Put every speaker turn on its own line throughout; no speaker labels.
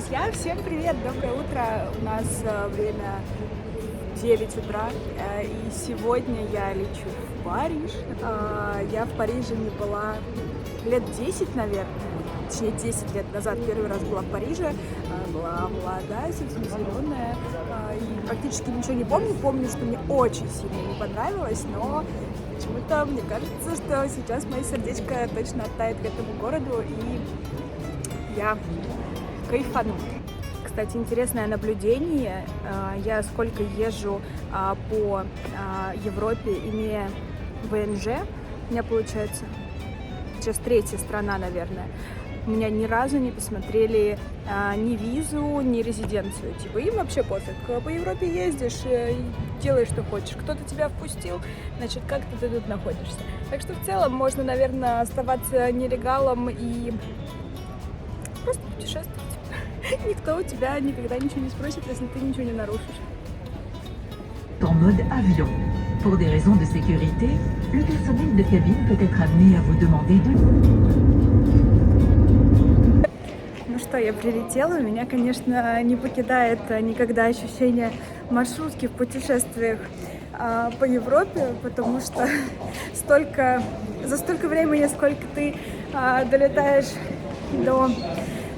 Друзья, всем привет, доброе утро. У нас время 9 утра, и сегодня я лечу в Париж. Я в Париже не была лет 10, наверное, точнее 10 лет назад первый раз была в Париже. Была молодая, совсем зеленая, и практически ничего не помню. Помню, что мне очень сильно не понравилось, но почему-то мне кажется, что сейчас мое сердечко точно оттает к этому городу, и я кайфану. Кстати, интересное наблюдение. Я сколько езжу по Европе, имея ВНЖ, у меня получается сейчас третья страна, наверное. У меня ни разу не посмотрели ни визу, ни резиденцию. Типа им вообще пофиг. По Европе ездишь, делаешь, что хочешь. Кто-то тебя впустил, значит, как-то ты тут находишься. Так что в целом можно, наверное, оставаться нелегалом и просто путешествовать. Никто у тебя никогда ничего не спросит, если ты ничего не нарушишь.
En mode avion. Pour des raisons de sécurité, le personnel de cabine peut être amené à vous demander de...
Ну что, я прилетела. Меня, конечно, не покидает никогда ощущение маршрутки в путешествиях по Европе, потому что за столько времени, сколько ты долетаешь до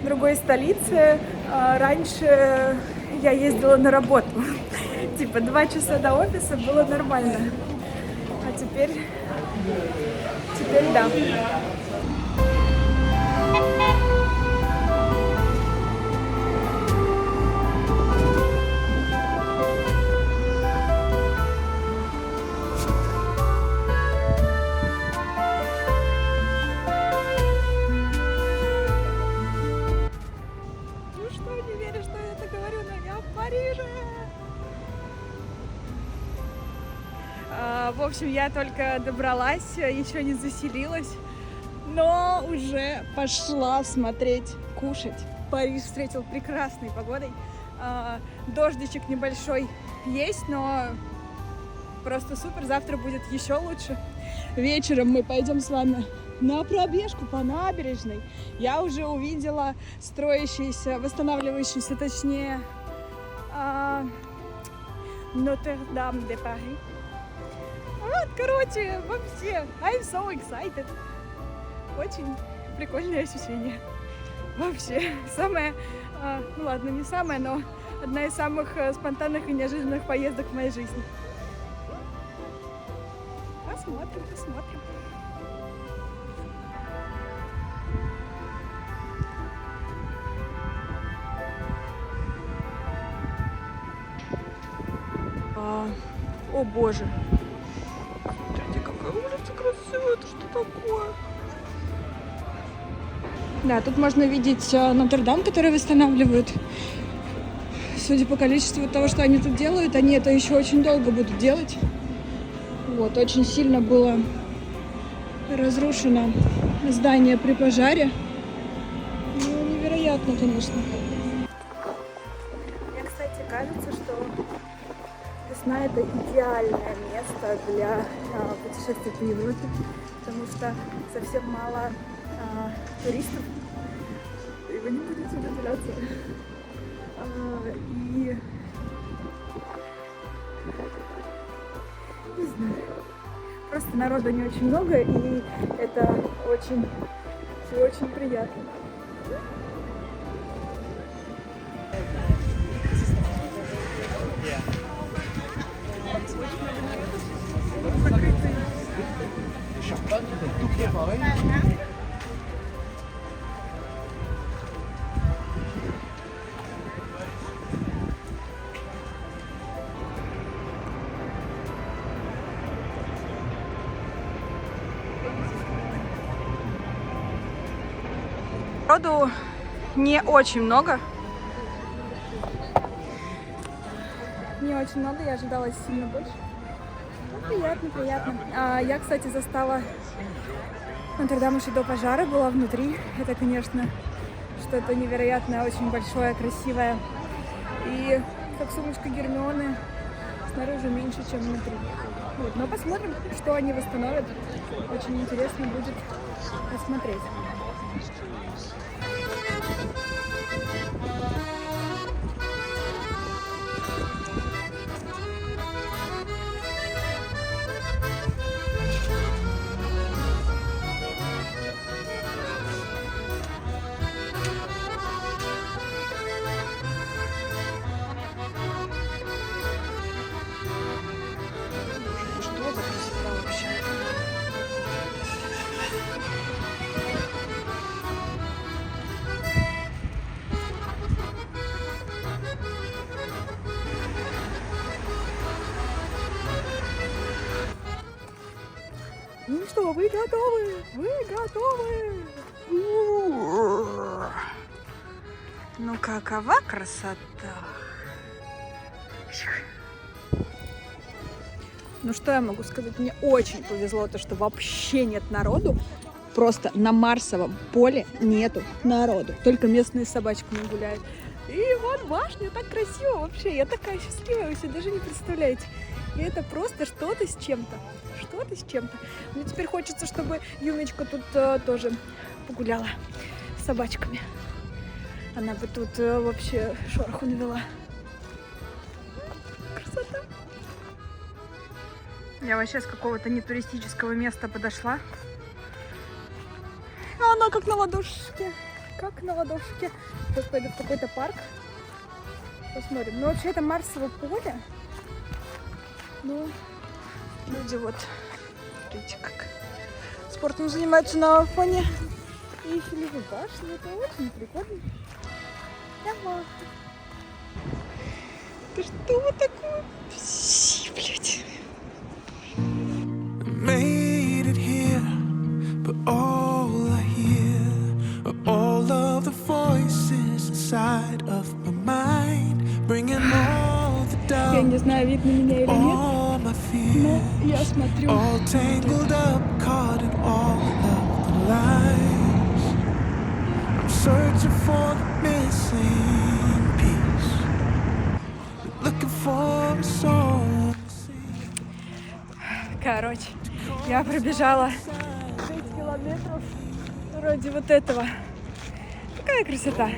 другой столицы, раньше я ездила на работу. Типа 2 часа до офиса было нормально. А теперь да. В общем, я только добралась, еще не заселилась, но уже пошла смотреть, кушать. Париж встретил прекрасной погодой. Дождичек небольшой есть, но просто супер. Завтра будет еще лучше. Вечером мы пойдем с вами на пробежку по набережной. Я уже увидела строящийся, восстанавливающийся, точнее, Нотр-Дам-де-Пари. Вот, короче, вообще, I'm so excited. Очень прикольное ощущение. Вообще, самое, ну ладно, не самое, но одна из самых спонтанных и неожиданных поездок в моей жизни. Посмотрим. О боже. Смотрите, какая улица красивая, это что такое? Да, тут можно видеть Нотр-Дам, который восстанавливают. Судя по количеству того, что они тут делают, они это еще очень долго будут делать. Вот, очень сильно было разрушено здание при пожаре. Ну, невероятно, конечно. Мне, кстати, кажется, что весна — это идеальное место для путешествий по Европе, потому что совсем мало туристов, и вы не будете удивляться. И не знаю, просто народу не очень много, и это очень приятно. Народу не очень много. Я ожидала сильно больше. Ну, приятно. Я, кстати, застала Нотр-Дам еще до пожара, была внутри. Это, конечно, что-то невероятное, очень большое, красивое. И как сумочка Гермионы, снаружи меньше, чем внутри. Вот. Но посмотрим, что они восстановят. Очень интересно будет посмотреть. Ну что, вы готовы? Вы готовы? Ну какова красота! Ну что я могу сказать? Мне очень повезло, то, что вообще нет народу. Просто на Марсовом поле нету народу. Только местные с собачками гуляют. И вот башня, так красиво вообще. Я такая счастливая, вы себе даже не представляете. И это просто что-то с чем-то. Что-то с чем-то. Мне теперь хочется, чтобы Юмечка тут тоже погуляла с собачками. Она бы тут вообще шороху навела. Красота. Я вообще с какого-то нетуристического места подошла. А она как на ладошке. Как на ладошке. Сейчас пойду в какой-то парк. Посмотрим. Ну, вообще, это Марсово поле. Ну, люди вот, смотрите, как спортом занимаются на фоне Эйфелевой башни. Это очень прикольно. Давай. Ты что вот такое? Пси, блядь.
Made it here, but all I hear are all of the voices inside of my mind, bringing all the
Я не
doubt,
знаю, видно меня или нет,
all my
но
fear,
я смотрю.
all tangled up, caught in all of the lies. I'm searching for the missing piece, looking for a soul.
Короче, я пробежала 6 километров вроде вот этого. Какая красота!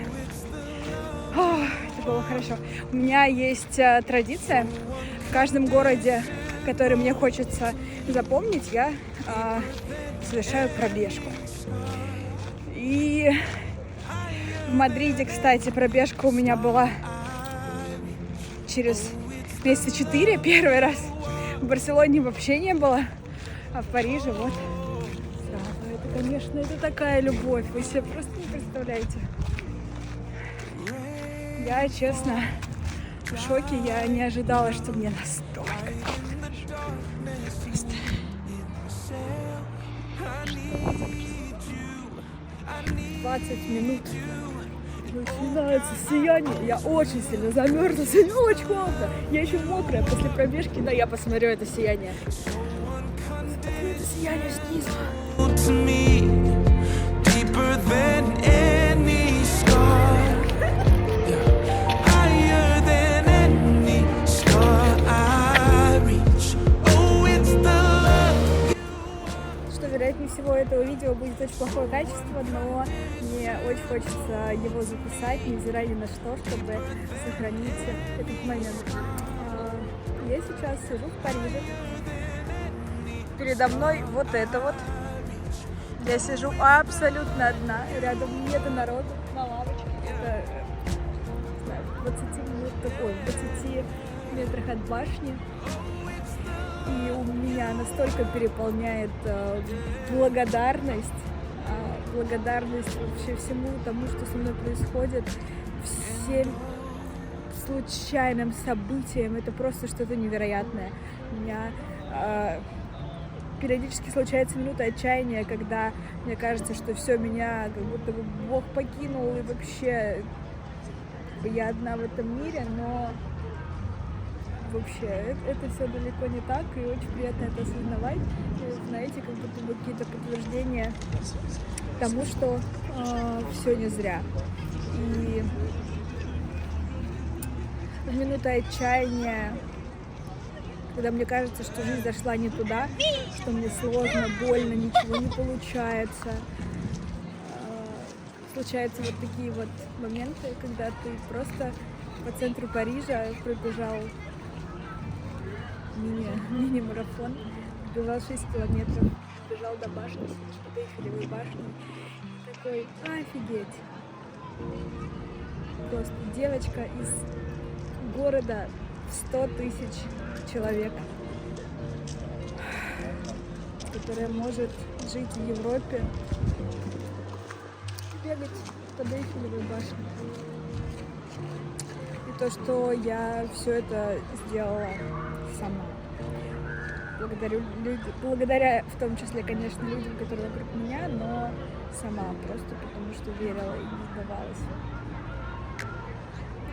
О, это было хорошо. У меня есть традиция. В каждом городе, который мне хочется запомнить, я совершаю пробежку. И в Мадриде, кстати, пробежка у меня была через месяца 4 первый раз. В Барселоне вообще не было, а в Париже вот сразу. Это, конечно, это такая любовь, вы себе просто не представляете. Я, честно, в шоке, я не ожидала, что мне настолько хорошо. Просто... 20 минут. Начинается сияние. Я очень сильно замерзла. Сегодня очень холодно. Я еще мокрая после пробежки, но я посмотрю это сияние. Смотрю это сияние снизу.
To me, deeper than any scar, higher than any scar I reach. Oh, it's the love.
Что, вероятнее всего, этого видео будет очень плохое качество, но мне очень хочется его записать, невзирая ни на что, чтобы сохранить этот момент. Я сейчас сижу в Париже. Передо мной вот это вот. Я сижу абсолютно одна, рядом нет народу на лавочке. Это, не знаю, в 20 метрах от башни. И у меня настолько переполняет благодарность вообще всему тому, что со мной происходит, всем случайным событиям. Это просто что-то невероятное. У меня периодически случается минута отчаяния, когда мне кажется, что все, меня как будто бы Бог покинул, и вообще я одна в этом мире, но вообще это все далеко не так, и очень приятно это осознавать. И, знаете, как будто бы какие-то подтверждения тому, что все не зря. И в минуты отчаяния, когда мне кажется, что жизнь зашла не туда, что мне сложно, больно, ничего не получается, случаются вот такие вот моменты, когда ты просто по центру Парижа пробежал мини-марафон, пробежал 6 километров, бежал до башни, до Эйфелевой башни. Такой, офигеть. Просто девочка из города в 100 тысяч человек, которая может жить в Европе, бегать под Эйфелевой башней. И то, что я все это сделала сама. благодаря в том числе, конечно, людям, которые вокруг меня, но сама просто потому что верила и не сдавалась.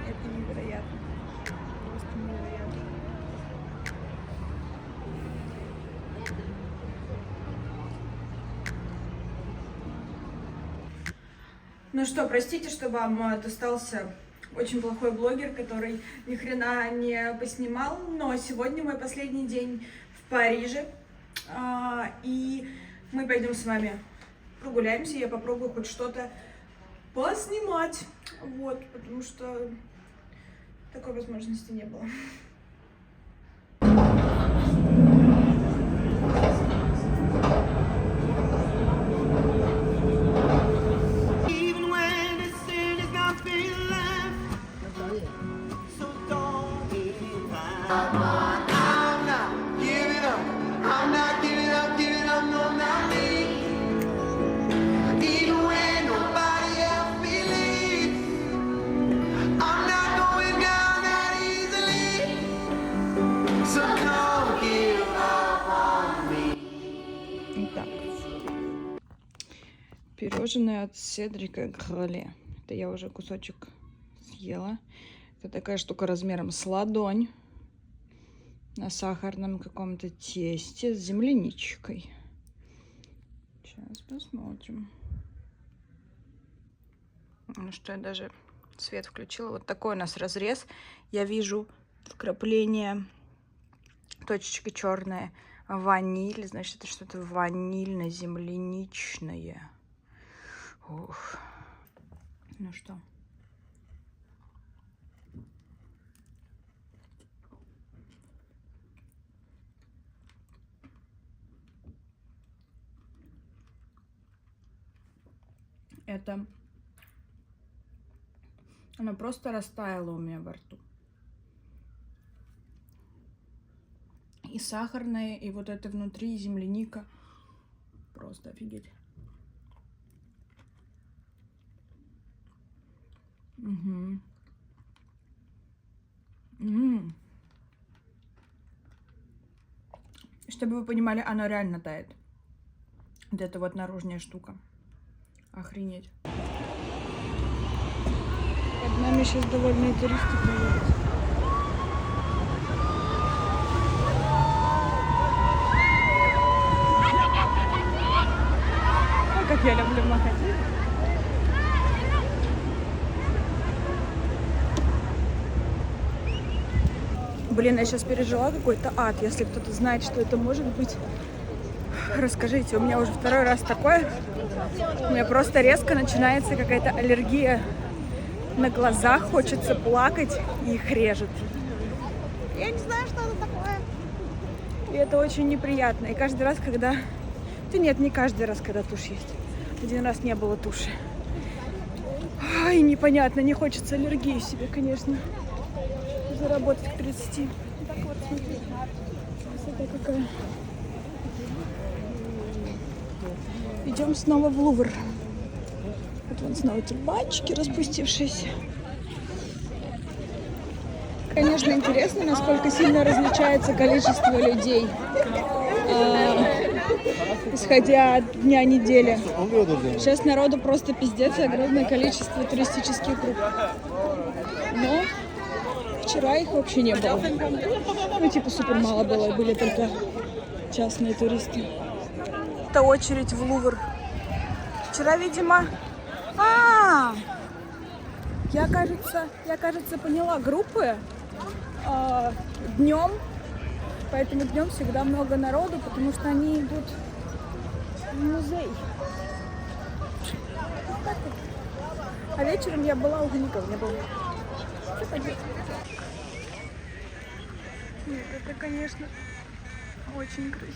Это невероятно. Просто невероятно. Ну что, простите, что вам достался очень плохой блогер, который ни хрена не поснимал, но сегодня мой последний день в Париже, и мы пойдем с вами прогуляемся, я попробую хоть что-то поснимать, вот, потому что такой возможности не было. Пирожное от Седрика Гроле. Это я уже кусочек съела. Это такая штука размером с ладонь. На сахарном каком-то тесте с земляничкой. Сейчас посмотрим. Ну что, я даже свет включила. Вот такой у нас разрез. Я вижу вкрапление, точечка черная, ваниль. Значит, это что-то ванильно-земляничное. Ух. Ну что? Это... Оно просто растаяло у меня во рту. И сахарное, и вот это внутри земляника. Просто офигеть. Угу. Чтобы вы понимали, оно реально тает. Вот это вот наружная штука. Охренеть. Под нами сейчас довольные туристы проедут. Ой, как я люблю махать. Блин, я сейчас пережила какой-то ад. Если кто-то знает, что это может быть, расскажите. У меня уже второй раз такое. У меня просто резко начинается какая-то аллергия на глазах. Хочется плакать, и их режет. Я не знаю, что это такое. И это очень неприятно. И каждый раз, когда... Да нет, не каждый раз, когда тушь есть. Один раз не было туши. Ай, непонятно. Не хочется аллергии себе, конечно. Заработать к 30. Так вот, смотри. Красота какая. Идем снова в Лувр. Вот вон снова тюльпанчики распустившиеся. Конечно, интересно, насколько сильно различается количество людей, исходя от дня недели. Сейчас народу просто пиздец, огромное количество туристических групп. Но вчера их вообще не было. Ну, типа, супер мало было, были только частные туристы. Это очередь в Лувр. Вчера, видимо... Я, кажется, поняла группы днем. Поэтому днем всегда много народу, потому что они идут в музей. Вот так вот. А вечером я была, уже никого не было. Нет, это, конечно, очень красиво.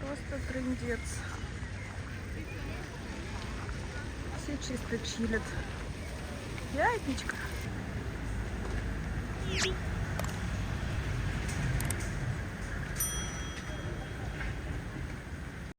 Просто трындец. Все чисто чилят. Ятничка.